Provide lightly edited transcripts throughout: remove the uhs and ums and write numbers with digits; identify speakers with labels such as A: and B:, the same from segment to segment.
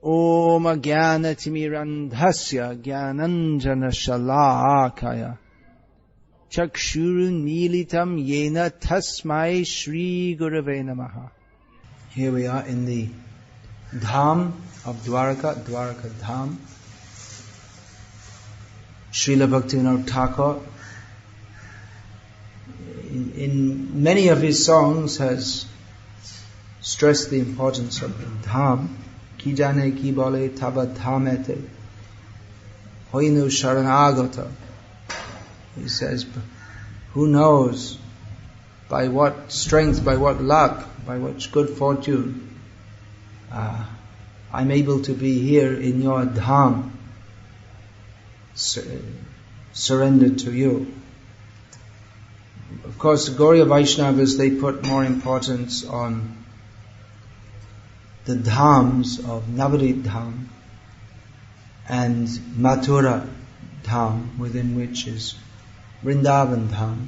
A: Om Jnanatimirandhasya Jnananjana Shalakaya Chakshurun Militam Yena Tasmai Shri Gurave Namaha. Here we are in the Dham of Dwaraka, Dwaraka Dham. Srila Bhaktivinoda Thakur, in many of his songs, has stressed the importance of the Dham. Ki jane ki bole taba dhamete hoinu sharanagata. He says, who knows by what strength, by what luck, by what good fortune I'm able to be here in your Dham, surrendered to you. Of course, the Gauriya Vaishnavas, they put more importance on the dhams of Navadvip Dham and Mathura Dham, within which is Vrindavan Dham.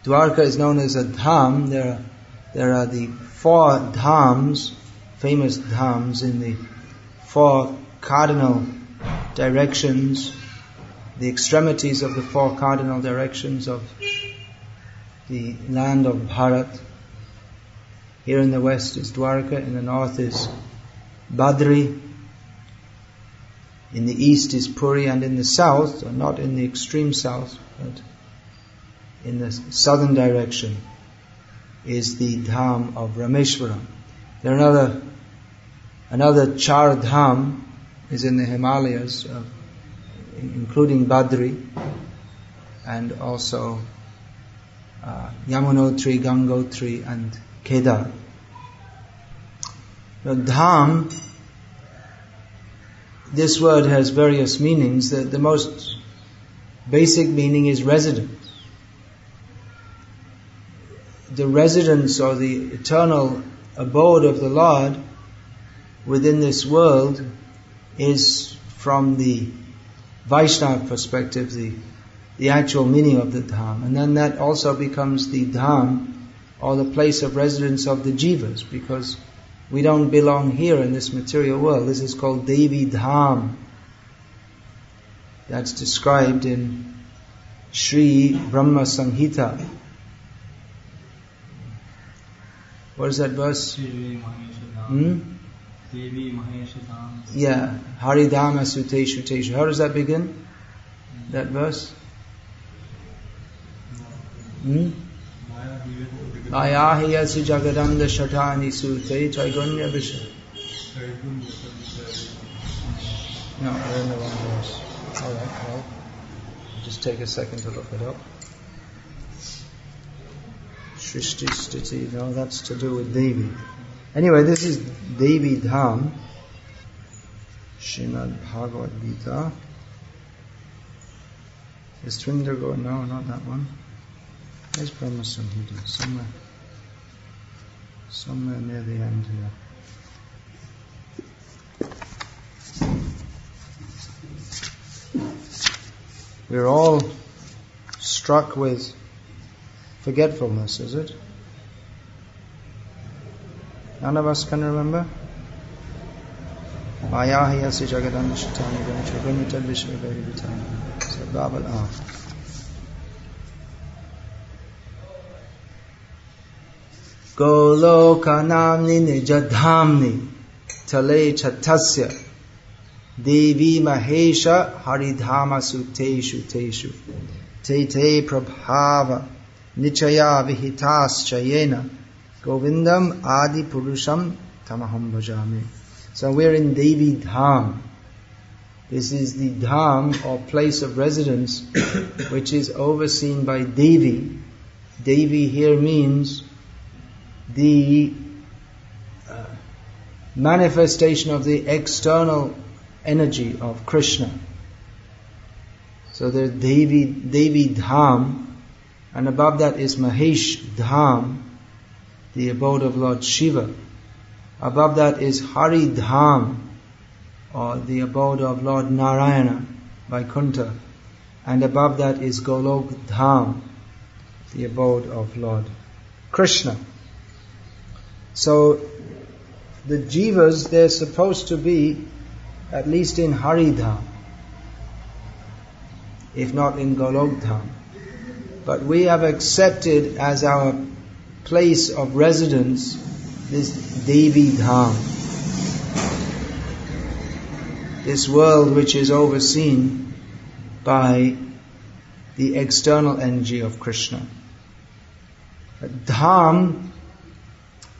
A: Dwaraka is known as a Dham. There are the 4 dhams, famous dhams in the 4 cardinal directions, the extremities of the 4 cardinal directions of the land of Bharat. Here in the west is Dwaraka, in the north is Badri, in the east is Puri, and in the south, or not in the extreme south, but in the southern direction, is the Dham of Rameshwaram. There are another Char Dham is in the Himalayas, including Badri, and also Yamunotri, Gangotri, and Kedar. Now, Dham, this word has various meanings. The most basic meaning is residence. The residence or the eternal abode of the Lord within this world is, from the Vaishnava perspective, the actual meaning of the Dham. And then that also becomes the Dham, or the place of residence of the jivas, because we don't belong here in this material world. This is called Devi Dham. That's described in Sri Brahma Samhita. What is that verse? Yeah, Haridhama Suteshu Teshu. How does that begin? That verse? Ayahiyasi Jagadanda Shatani Sute Chaigunya Visha. No, we're in the wrong verse. Alright, well, just take a second to look it up. Shrishti Stiti, no, that's to do with Devi. Anyway, this is Devi Dham, Srimad Bhagavad Gita. Is Twinder going? No, not that one. There's Brahma Samhita, somewhere near the end here. We're all struck with forgetfulness, is it? None of us can remember? Ayahiyasi Jagadanda Shatani Gancha Gunyatad Vishwavedi Vitani. So Babal Golokanamni Nijadhamni Tale Chatasya Devi Mahesha Haridhama Suteshu Teshu Te Prabhava Nichaya Vihitas Chayena Govindam Adi Purusham Tamaham Bhajami. So we're in Devi Dham. This is the Dham, or place of residence, which is overseen by Devi. Devi here means the manifestation of the external energy of Krishna. So there's Devi Dham, and above that is Mahesh Dham, the abode of Lord Shiva. Above that is Hari Dham, or the abode of Lord Narayana, Vaikuntha. And above that is Golok Dham, the abode of Lord Krishna. So the jivas, they're supposed to be at least in Haridham, if not in Golokdham. But we have accepted as our place of residence this Devi Dham, this world which is overseen by the external energy of Krishna. Dham,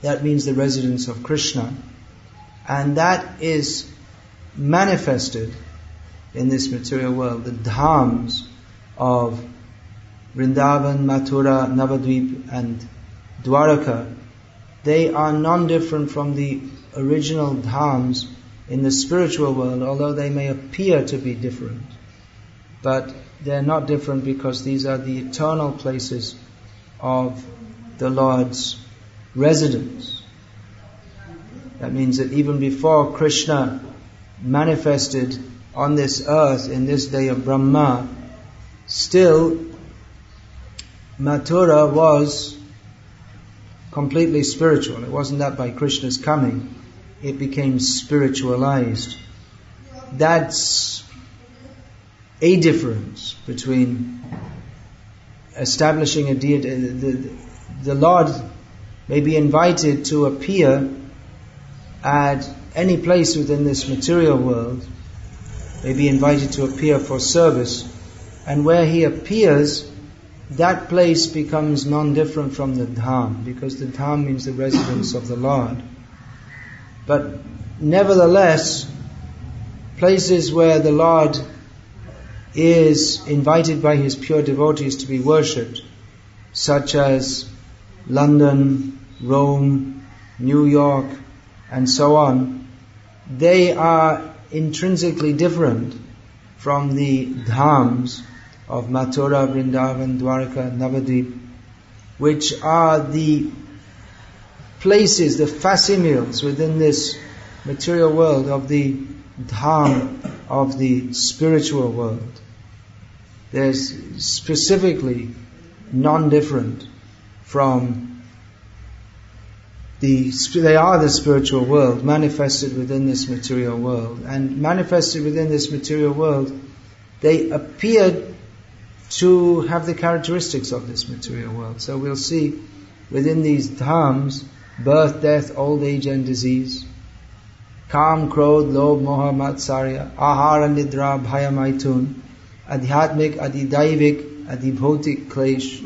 A: that means the residence of Krishna, and that is manifested in this material world. The dhams of Vrindavan, Mathura, Navadvip and Dwaraka, they are non-different from the original dhams in the spiritual world, although they may appear to be different. But they're not different because these are the eternal places of the Lord's residence. That means that even before Krishna manifested on this earth in this day of Brahma, still Mathura was completely spiritual. It wasn't that by Krishna's coming it became spiritualized. That's a difference between establishing a deity. The Lord may be invited to appear at any place within this material world, may be invited to appear for service, and where He appears, that place becomes non-different from the Dham, because the Dham means the residence of the Lord. But nevertheless, places where the Lord is invited by His pure devotees to be worshipped, such as London, Rome, New York, and so on, they are intrinsically different from the dhams of Mathura, Vrindavan, Dwaraka, Navadvip, which are the places, the facsimils within this material world of the dham of the spiritual world. They're specifically non-different from they are the spiritual world manifested within this material world. And manifested within this material world, they appear to have the characteristics of this material world. So we'll see within these dhams, birth, death, old age and disease, Kam, Krodh, Lobh, Moha, Matsarya, Ahara, Nidra, Bhaya, Maithun, Adhyatmik, Adidaivik, Adibhotik, Klesh.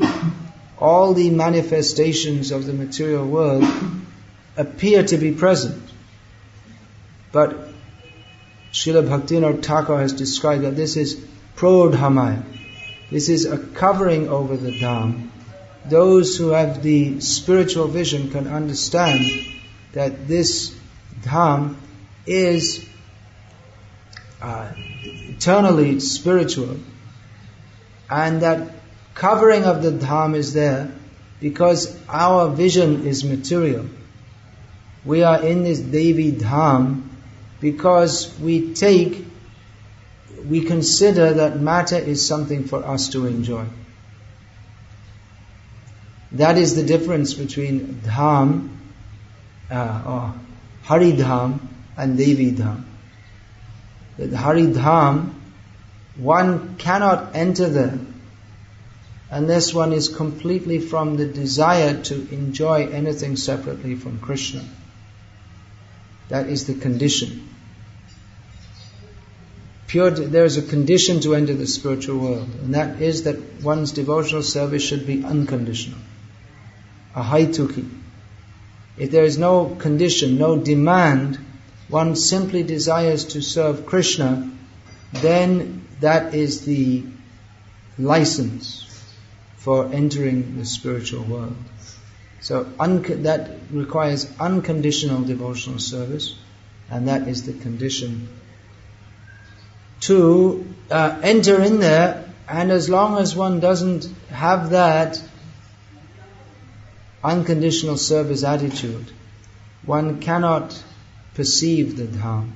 A: All the manifestations of the material world appear to be present. But Srila Bhaktivinoda Thakur has described that this is prodhamaya. This is a covering over the dham. Those who have the spiritual vision can understand that this dham is eternally spiritual, and that covering of the dham is there because our vision is material. We are in this Devi dham because we consider that matter is something for us to enjoy. That is the difference between dham or Haridham and Devi dham. The Haridham, one cannot enter there unless one is completely from the desire to enjoy anything separately from Krishna. That is the condition. There is a condition to enter the spiritual world, and that is that one's devotional service should be unconditional, ahaituki. If there is no condition, no demand, one simply desires to serve Krishna, then that is the license for entering the spiritual world. So that requires unconditional devotional service, and that is the condition to enter in there. And as long as one doesn't have that unconditional service attitude, one cannot perceive the dham.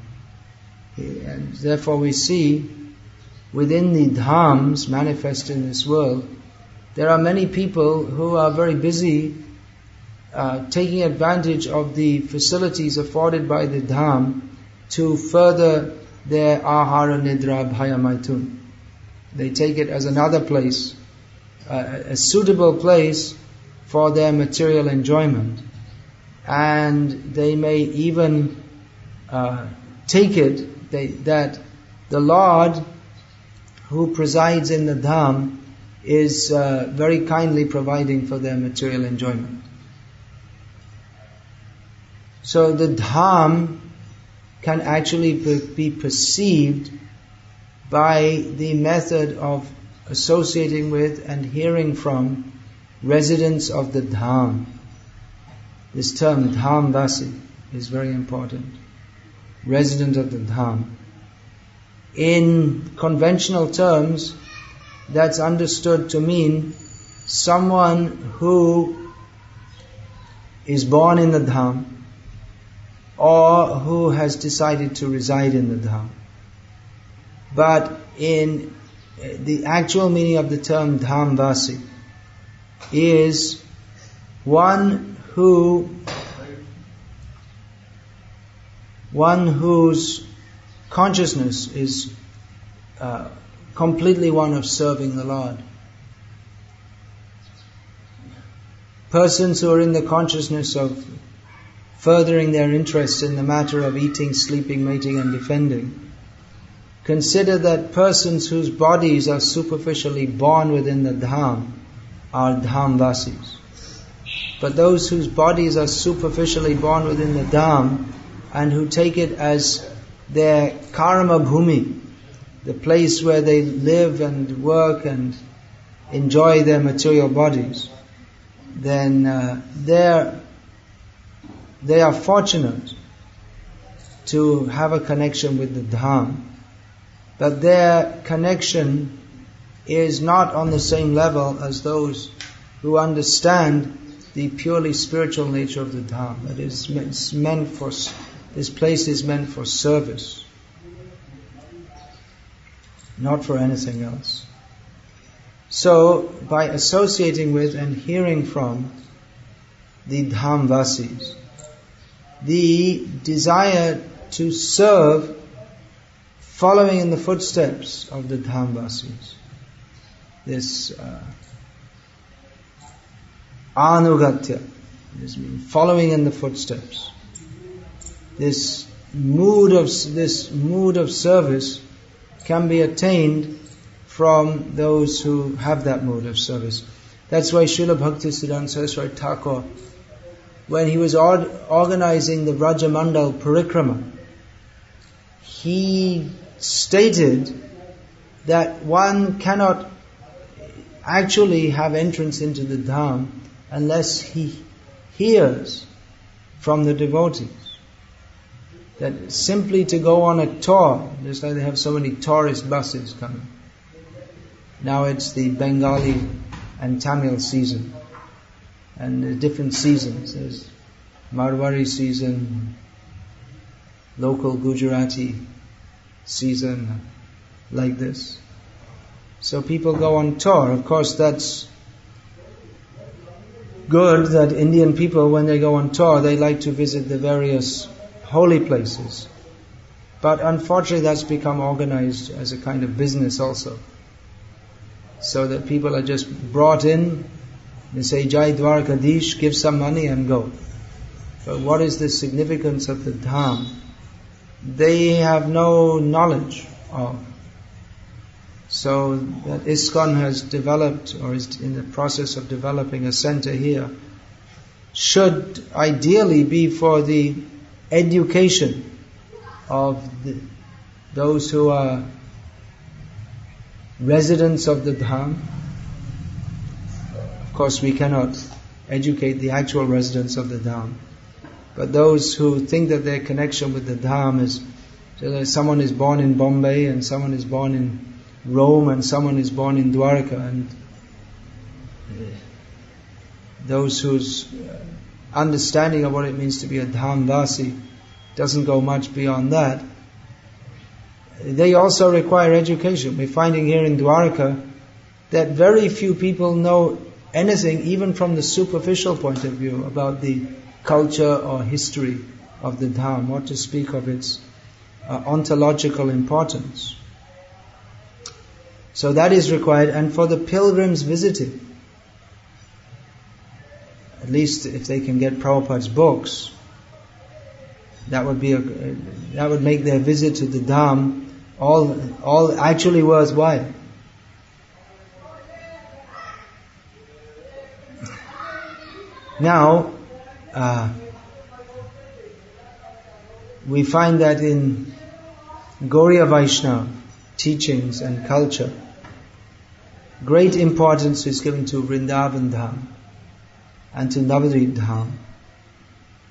A: And therefore we see within the dhams manifest in this world, there are many people who are very busy taking advantage of the facilities afforded by the Dham to further their ahara nidra bhaya maitun. They take it as another place, a suitable place for their material enjoyment. And they may even take it that the Lord who presides in the Dham is very kindly providing for their material enjoyment. So the Dham can actually be perceived by the method of associating with and hearing from residents of the Dham. This term Dhamvasi is very important. Resident of the Dham. In conventional terms, that's understood to mean someone who is born in the Dham or who has decided to reside in the Dham. But in the actual meaning of the term Dhamvasi is one whose consciousness is completely one of serving the Lord. Persons who are in the consciousness of furthering their interests in the matter of eating, sleeping, mating and defending, consider that persons whose bodies are superficially born within the Dham are Dhamvasis. But those whose bodies are superficially born within the Dham and who take it as their karma bhumi, the place where they live and work and enjoy their material bodies, then they are fortunate to have a connection with the Dham. But their connection is not on the same level as those who understand the purely spiritual nature of the Dham. That is, this place is meant for service, not for anything else. So, by associating with and hearing from the Dhamvasis, the desire to serve following in the footsteps of the Dhamvasis, this anugatya, this means following in the footsteps, this mood of service can be attained from those who have that mood of service. That's why Srila Bhaktisiddhanta Saraswati Thakur, when he was organizing the Vrajamandal Parikrama, he stated that one cannot actually have entrance into the Dham unless he hears from the devotees. That simply to go on a tour, just like they have so many tourist buses coming. Now it's the Bengali and Tamil season, and the different seasons. There's Marwari season, local Gujarati season, like this. So people go on tour. Of course, that's good that Indian people, when they go on tour, they like to visit the various holy places. But unfortunately, that's become organized as a kind of business also. So that people are just brought in, they say, Jai Dwaraka, give some money and go. But what is the significance of the Dham? They have no knowledge of. So that ISKCON has developed, or is in the process of developing, a center here, should ideally be for the education of those who are residents of the Dham. Of course, we cannot educate the actual residents of the Dham, but those who think that their connection with the Dham is, so that someone is born in Bombay and someone is born in Rome and someone is born in Dwaraka, and those whose understanding of what it means to be a Dhamvasi doesn't go much beyond that, they also require education. We're finding here in Dwaraka that very few people know anything, even from the superficial point of view, about the culture or history of the Dham, what to speak of its ontological importance. So that is required, and for the pilgrims visiting, at least if they can get Prabhupada's books, that would make their visit to the Dham all actually worthwhile. Now, we find that in Gauriya Vaishnava teachings and culture, great importance is given to Vrindavan Dham and to Navadvip Dham.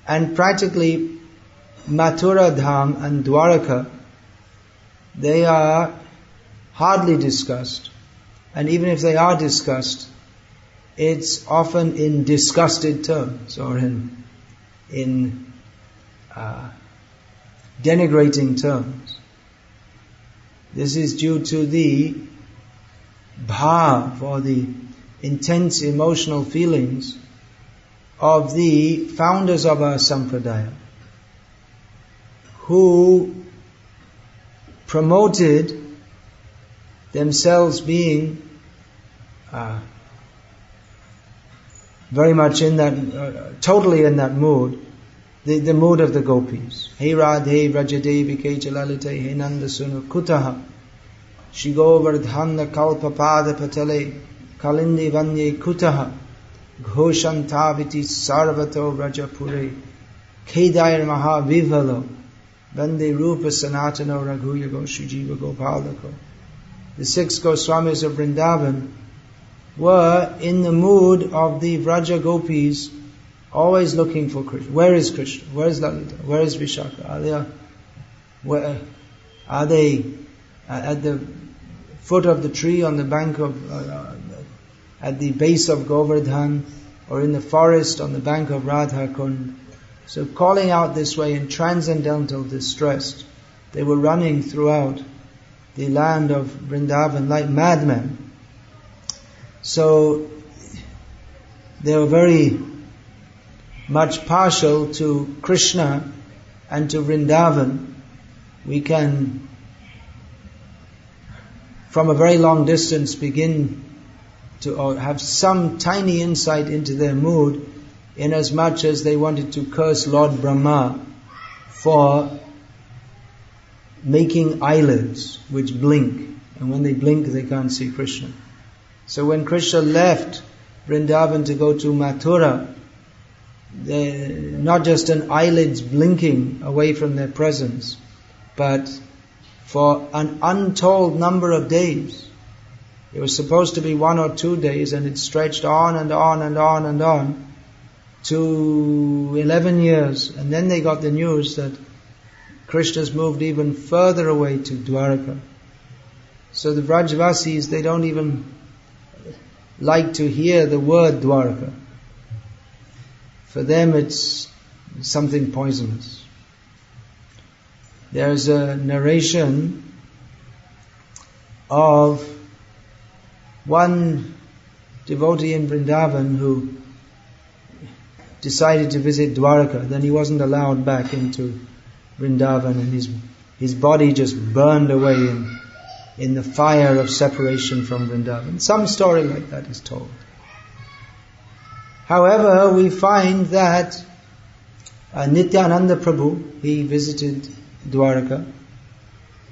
A: And practically Mathura Dham and Dwaraka, they are hardly discussed. And even if they are discussed, it's often in disgusted terms or in denigrating terms. This is due to the bhav, or the intense emotional feelings of the founders of our sampradaya, who promoted themselves being very much in that, totally in that mood, the mood of the gopis. Hey Radhe Vrajadevi Ke Chalalite He Nanda Sunu Kutaha Shri Govardhana Kalpapada Patale Kalindi Vanye Kutaha Ghoshantaviti Sarvato Vrajapure Kedair Maha Vivalo Vande Rupa Sanatano Raghuyago Shujiva Gopalako. The 6 Goswamis of Vrindavan were in the mood of the Vraja Gopis, always looking for Krishna. Where is Krishna? Where is Lalita? Where is Vishaka? Are they at the foot of the tree, on the bank of, at the base of Govardhan, or in the forest on the bank of Radha Kund? So calling out this way in transcendental distress, they were running throughout the land of Vrindavan like madmen. So they were very much partial to Krishna and to Vrindavan. We can, from a very long distance, begin to have some tiny insight into their mood, inasmuch as they wanted to curse Lord Brahma for making eyelids which blink, and when they blink they can't see Krishna. So when Krishna left Vrindavan to go to Mathura, not just an eyelids blinking away from their presence, but for an untold number of days. It was supposed to be 1 or 2 days, and it stretched on and on and on and on to 11 years. And then they got the news that Krishna's moved even further away to Dwaraka. So the Vrajavasis, they don't even like to hear the word Dwaraka. For them it's something poisonous. There's a narration of one devotee in Vrindavan who decided to visit Dwaraka. Then he wasn't allowed back into Vrindavan, and his body just burned away in the fire of separation from Vrindavan. Some story like that is told. However, we find that Nityananda Prabhu, he visited Dwaraka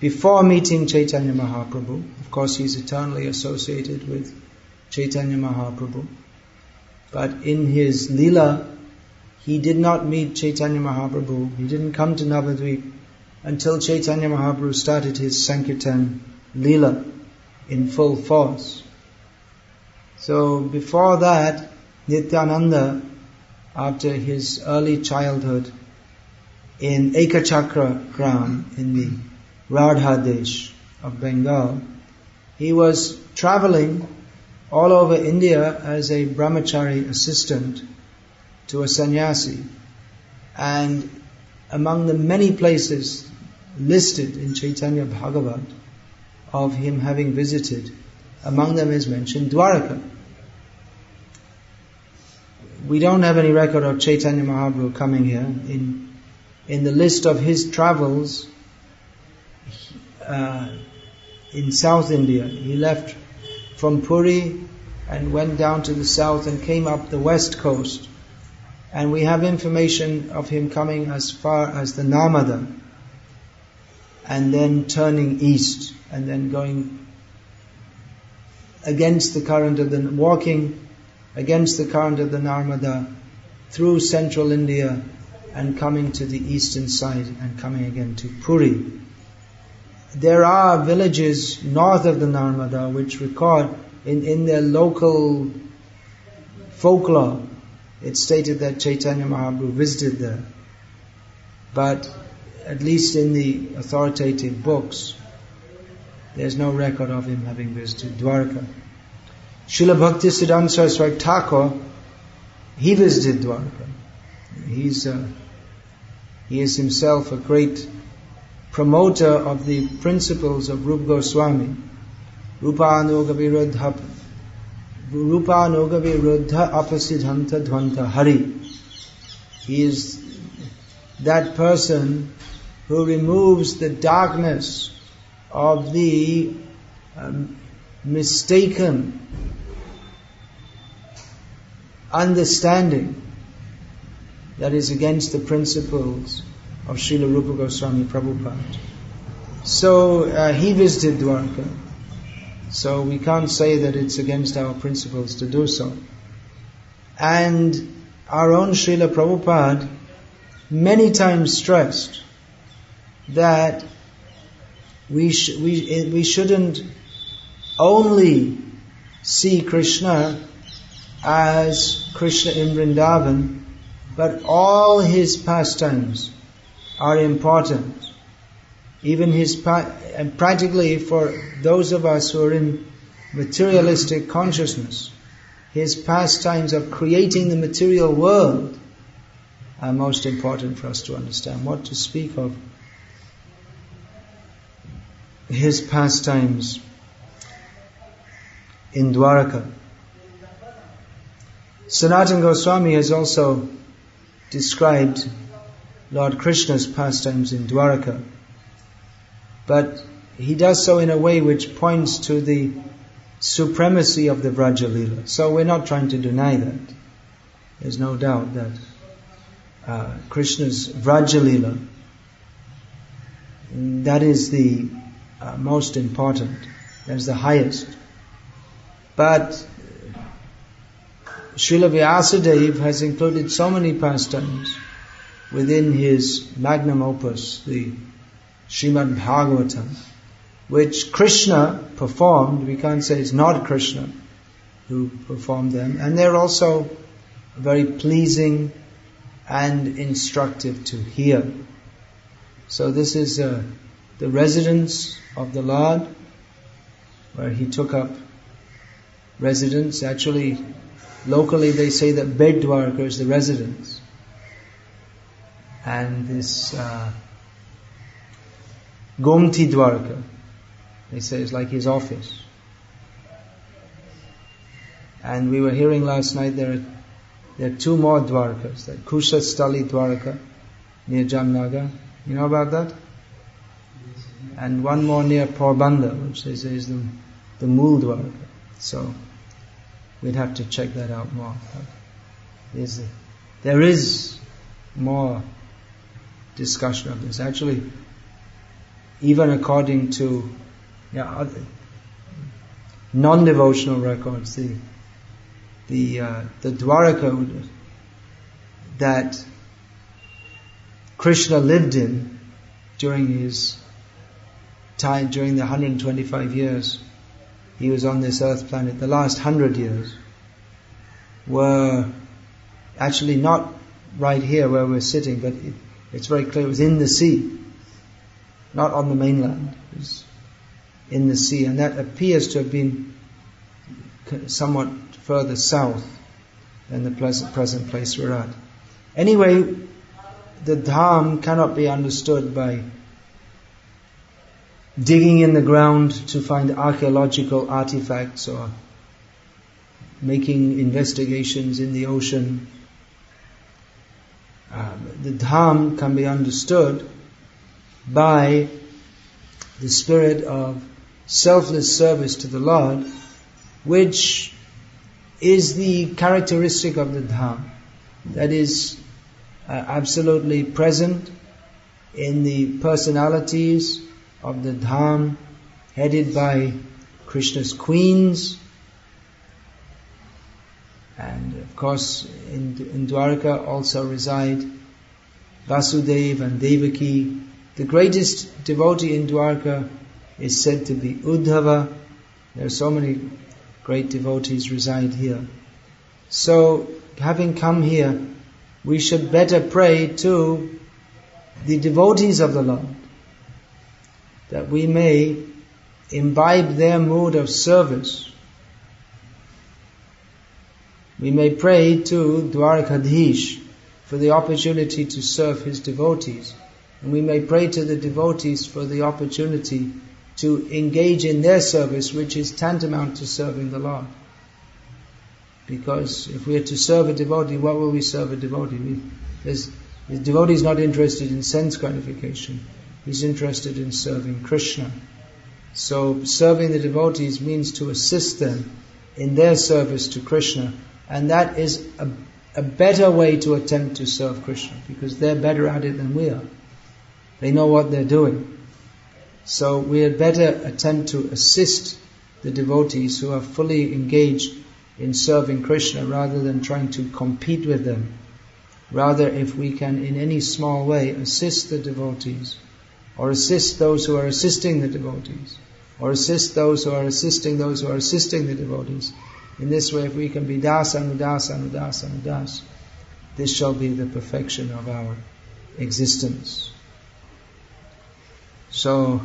A: before meeting Chaitanya Mahaprabhu. Of course, he's eternally associated with Chaitanya Mahaprabhu. But in his Leela, he did not meet Chaitanya Mahaprabhu. He didn't come to Navadvip until Chaitanya Mahaprabhu started his Sankirtan Leela in full force. So before that, Nityananda, after his early childhood in Ekachakra Gram in the Radha Desh of Bengal, he was traveling all over India as a brahmachari assistant to a sannyasi. And among the many places listed in Chaitanya Bhagavat of him having visited, among them is mentioned Dwaraka. we don't have any record of Chaitanya Mahaprabhu coming here. In the list of his travels in South India, he left from Puri and went down to the south and came up the west coast. And we have information of him coming as far as the Narmada and then turning east and then going against the current of walking against the current of the Narmada through central India and coming to the eastern side and coming again to Puri. There are villages north of the Narmada which record in their local folklore, it's stated that Chaitanya Mahaprabhu visited there. But at least in the authoritative books, there's no record of him having visited Dwaraka. Srila Bhakti Siddhanta Saraswati Thakur, he visited Dwaraka. He is himself a great promoter of the principles of Rupa Goswami. Rupa Anuga Viruddha Apasiddhanta Dvanta Hari. He is that person who removes the darkness of the mistaken understanding that is against the principles of Srila Rupa Goswami Prabhupada. So he visited Dwaraka. So we can't say that it's against our principles to do so. And our own Srila Prabhupada many times stressed that we shouldn't only see Krishna as Krishna in Vrindavan, but all his pastimes are important. Even and practically for those of us who are in materialistic consciousness, his pastimes of creating the material world are most important for us to understand. What to speak of his pastimes in Dwaraka. Sanatana Goswami has also described Lord Krishna's pastimes in Dwaraka, but he does so in a way which points to the supremacy of the Vraja Leela. So we're not trying to deny that. There's no doubt that Krishna's Vraja Leela, that is the most important, that is the highest. But Srila Vyasadeva has included so many pastimes within his magnum opus, the Srimad Bhagavatam, which Krishna performed. We can't say it's not Krishna who performed them, and they're also very pleasing and instructive to hear. So this is the residence of the Lord, where he took up residence. Actually, locally they say that Bed Dwaraka is the residence, and this Gomti Dwaraka, they say, is like his office. And we were hearing last night there are two more Dwarakas, that Kushastali Dwaraka near Jamnagar. You know about that? And one more near Porbandar, which they say is the Mool Dwaraka. So we'd have to check that out more. There is more discussion of this. Actually, even according to non-devotional records, the Dwaraka that Krishna lived in during his time, during the 125 years he was on this earth planet, the last 100 years were actually not right here where we're sitting, but it's very clear it was in the sea, not on the mainland. It was in the sea, and that appears to have been somewhat further south than the present place we're at. Anyway, the Dham cannot be understood by digging in the ground to find archaeological artifacts or making investigations in the ocean The Dham can be understood by the spirit of selfless service to the Lord, which is the characteristic of the Dham, that is absolutely present in the personalities of the Dham, headed by Krishna's queens. And of course in Dwaraka also reside Vasudeva and Devaki. The greatest devotee in Dwaraka is said to be Uddhava. There are so many great devotees reside here. So having come here, we should better pray to the devotees of the Lord, that we may imbibe their mood of service. We may pray to Dwarakadhish for the opportunity to serve his devotees. And we may pray to the devotees for the opportunity to engage in their service, which is tantamount to serving the Lord. Because if we are to serve a devotee, what will we serve a devotee? The devotee is not interested in sense gratification. He's interested in serving Krishna. So serving the devotees means to assist them in their service to Krishna. And that is a better way to attempt to serve Krishna, because they're better at it than we are. They know what they're doing. So we had better attempt to assist the devotees who are fully engaged in serving Krishna, rather than trying to compete with them. Rather, if we can in any small way assist the devotees, or assist those who are assisting the devotees, or assist those who are assisting those who are assisting the devotees, in this way, if we can be das, anudas, anudas, anudas, this shall be the perfection of our existence. So,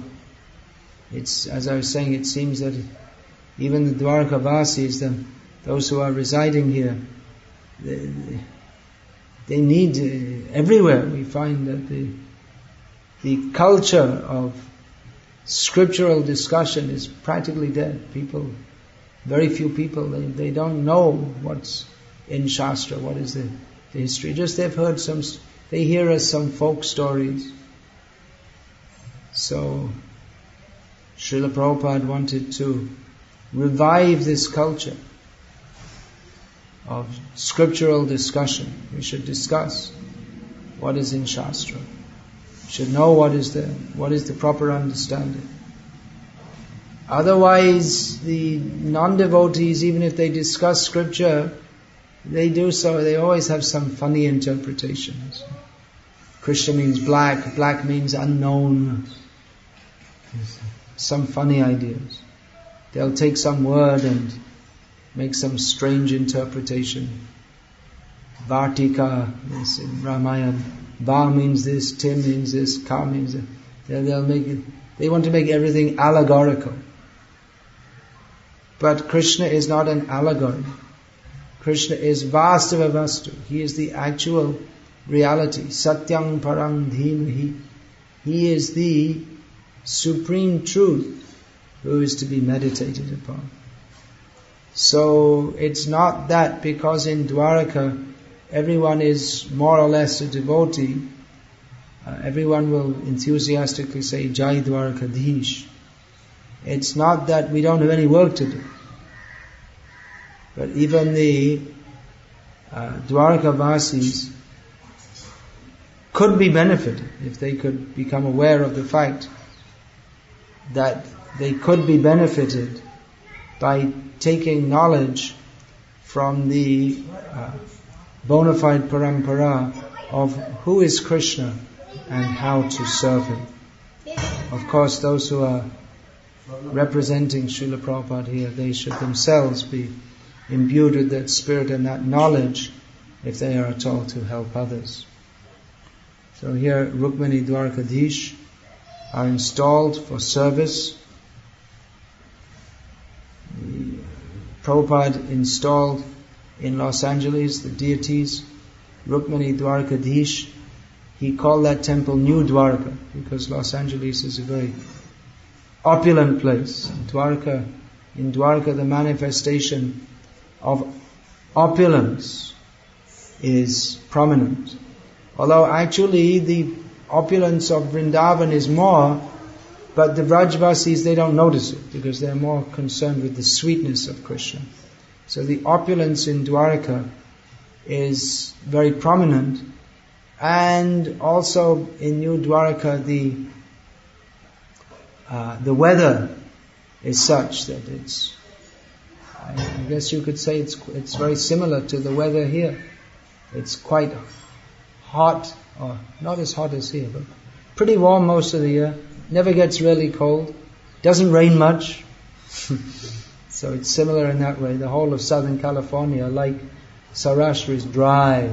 A: it's, as I was saying, it seems that even the Dwaraka Vasis, those who are residing here, they need everywhere. We find that the culture of scriptural discussion is practically dead. Very few people, they don't know what's in Shastra, what is the history. Just they've heard they hear us some folk stories. So, Srila Prabhupada wanted to revive this culture of scriptural discussion. We should discuss what is in Shastra. We should know what is the proper understanding. Otherwise, the non-devotees, even if they discuss scripture, they always have some funny interpretations. Krishna means black, black means unknown. Some funny ideas. They'll take some word and make some strange interpretation. Vartika is in Ramayana. Va means this, Tim means this, Ka means that. They want to make everything allegorical. But Krishna is not an allegory. Krishna is Vastava Vastu. He is the actual reality. Satyam Parang Dhimahi. He is the supreme truth who is to be meditated upon. So it's not that because in Dwaraka everyone is more or less a devotee, everyone will enthusiastically say Jai Dwarakadhish. It's not that we don't have any work to do. But even the Dwaraka Vasis could be benefited if they could become aware of the fact that they could be benefited by taking knowledge from the bona fide parampara of who is Krishna and how to serve him. Of course, those who are representing Srila Prabhupada here, they should themselves be imbued with that spirit and that knowledge if they are at all to help others. So here Rukmini Dwarakadhish are installed for service. Prabhupada installed in Los Angeles the deities. Rukmini Dwarakadhish, he called that temple New Dwaraka because Los Angeles is a very opulent place. In Dwaraka the manifestation of opulence is prominent. Although actually the opulence of Vrindavan is more, but the Vrajvasis, they don't notice it because they're more concerned with the sweetness of Krishna. So the opulence in Dwaraka is very prominent, and also in New Dwaraka the weather is such that it's, I guess you could say it's very similar to the weather here. It's quite hot, or not as hot as here, but pretty warm most of the year. Never gets really cold. Doesn't rain much. So it's similar in that way. The whole of Southern California, like Saurashtra, is dry.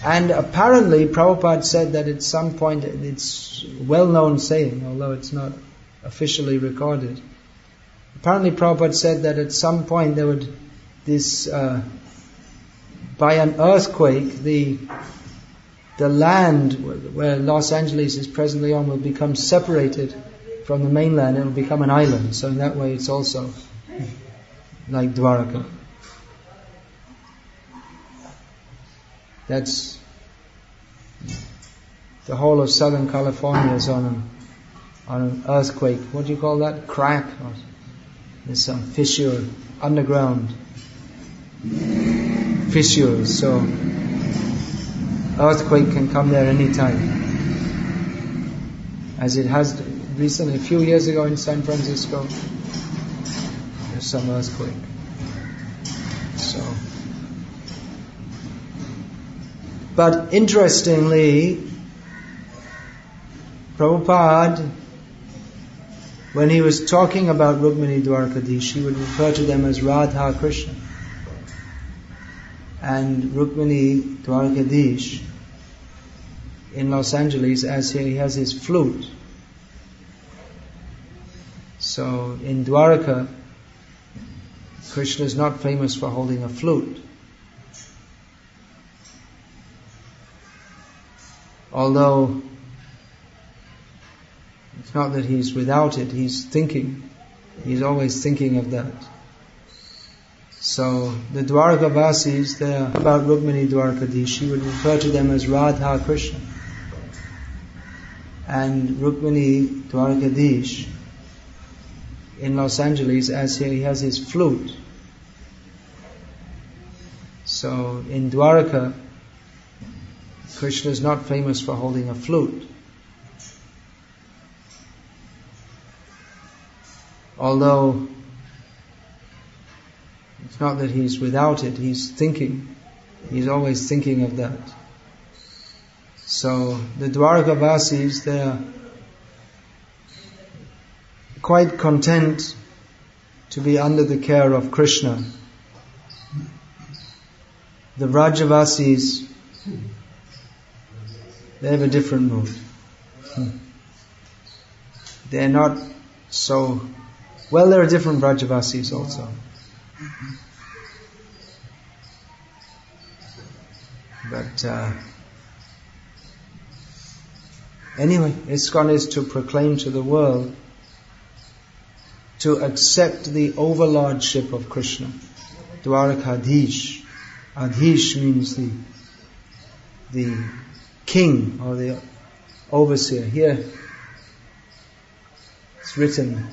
A: And apparently Prabhupada said that at some point, it's a well-known saying, although it's not officially recorded. Apparently Prabhupada said that at some point there would by an earthquake, the land where Los Angeles is presently on will become separated from the mainland. It will become an island. So in that way it's also like Dwaraka. That's the whole of Southern California is on an earthquake. What do you call that? Crack? Or there's some fissure, underground fissures. So earthquake can come there anytime, as it has recently. A few years ago in San Francisco, there's some earthquake. So, but interestingly, Prabhupada, when he was talking about Rukmini Dwarkadish, he would refer to them as Radha Krishna. And Rukmini Dwarkadish in Los Angeles, as he has his flute. So in Dwaraka, Krishna is not famous for holding a flute. Although it's not that he's without it, he's always thinking of that. So the Dwaraka Vasis, they're about Rukmini Dwarkadish, he would refer to them as Radha Krishna. And Rukmini Dwarkadish in Los Angeles, as he has his flute. So in Dwaraka, Krishna is not famous for holding a flute. Although it's not that he's without it, he's always thinking of that. So the Dwaraka Vasis, they're quite content to be under the care of Krishna. The Vrajavasis, they have a different mood. They're not so... Well, there are different Vrajavasis also. But anyway, ISKCON is to proclaim to the world to accept the overlordship of Krishna. Dwarakadhish. Adhish means the king or the overseer. Here it's written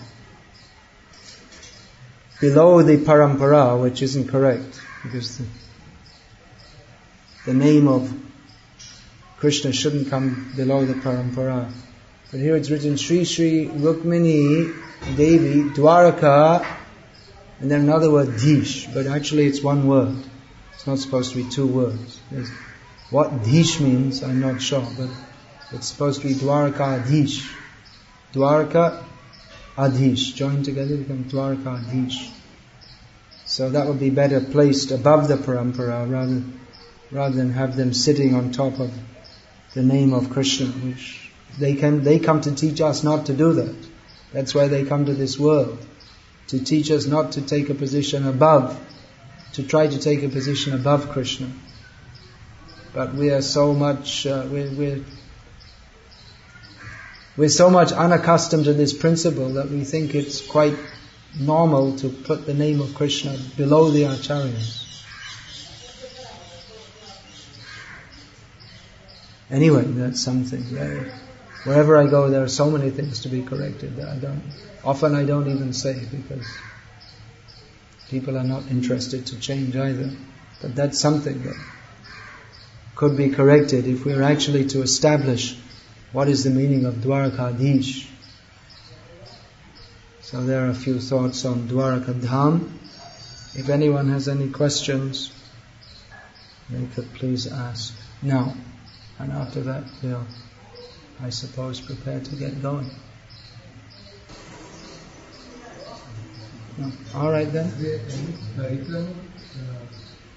A: below the parampara, which isn't correct, because the name of Krishna shouldn't come below the parampara. But here it's written Shri Shri Rukmini Devi Dwaraka, and then another word Dhish, but actually it's one word. It's not supposed to be two words. What Dhish means, I'm not sure, but it's supposed to be Dwaraka Adhish. Dwaraka Adhish, joined together become Dwaraka Adhish. So that would be better placed above the parampara rather than have them sitting on top of the name of Krishna, which they come to teach us not to do that. That's why they come to this world, to teach us not to take a position above, to try to take a position above Krishna. But we are so much we're so much unaccustomed to this principle that we think it's quite normal to put the name of Krishna below the acharyas. Anyway, that's something. Wherever I go, there are so many things to be corrected that I don't even say, because people are not interested to change either. But that's something that could be corrected if we are actually to establish what is the meaning of Dwarakadish. So there are a few thoughts on Dwaraka Dham. If anyone has any questions, they could please ask now. And after that, we'll, I suppose, prepare to get going. No. All right then.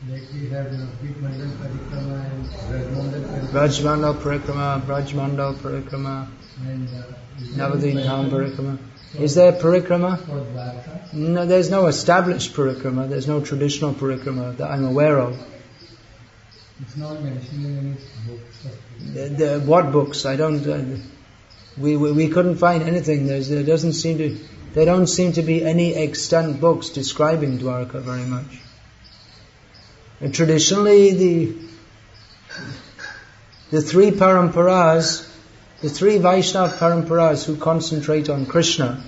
B: Like we have Big Mandal Parikrama and
A: Brajmandal Parikrama, Brajmandal Parikrama,
B: and
A: Navadvip Dham Parikrama. Is there Parikrama?
B: for Dwaraka.
A: No, there's no established Parikrama. There's no traditional Parikrama that I'm aware of.
B: It's not mentioned in any books.
A: What books? I don't. We couldn't find anything. There don't seem to be any extant books describing Dwaraka very much. And traditionally, the three paramparas, the three Vaishnava paramparas who concentrate on Krishna,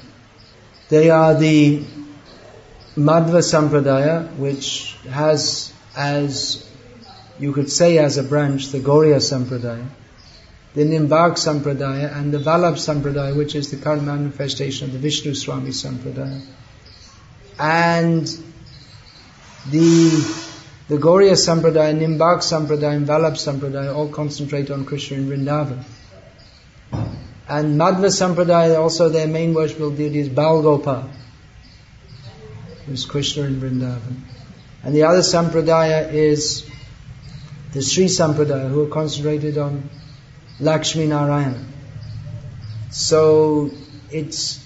A: they are the Madhva Sampradaya, which has, as you could say as a branch, the Gauriya Sampradaya, the Nimbak Sampradaya, and the Vallabh Sampradaya, which is the current manifestation of the Vishnu Swami Sampradaya. And the Gauriya Sampradaya, Nimbak Sampradaya and Vallabh Sampradaya all concentrate on Krishna in Vrindavan. And Madhva Sampradaya, also their main worshipful deity is Balgopa, who is Krishna in Vrindavan. And the other Sampradaya is the Sri Sampradaya, who are concentrated on Lakshmi Narayana. So it's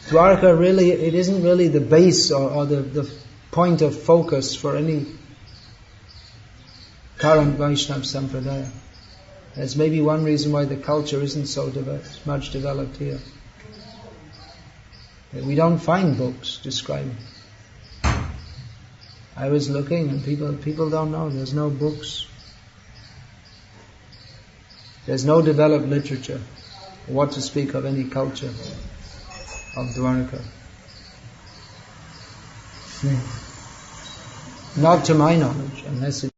A: Dwaraka really, it isn't really the base or the point of focus for any current Vaishnava Sampradaya. That's maybe one reason why the culture isn't so much developed here. We don't find books describing. I was looking and people don't know. There's no books. There's no developed literature. What to speak of any culture of Dwaraka. Not to my knowledge, unless it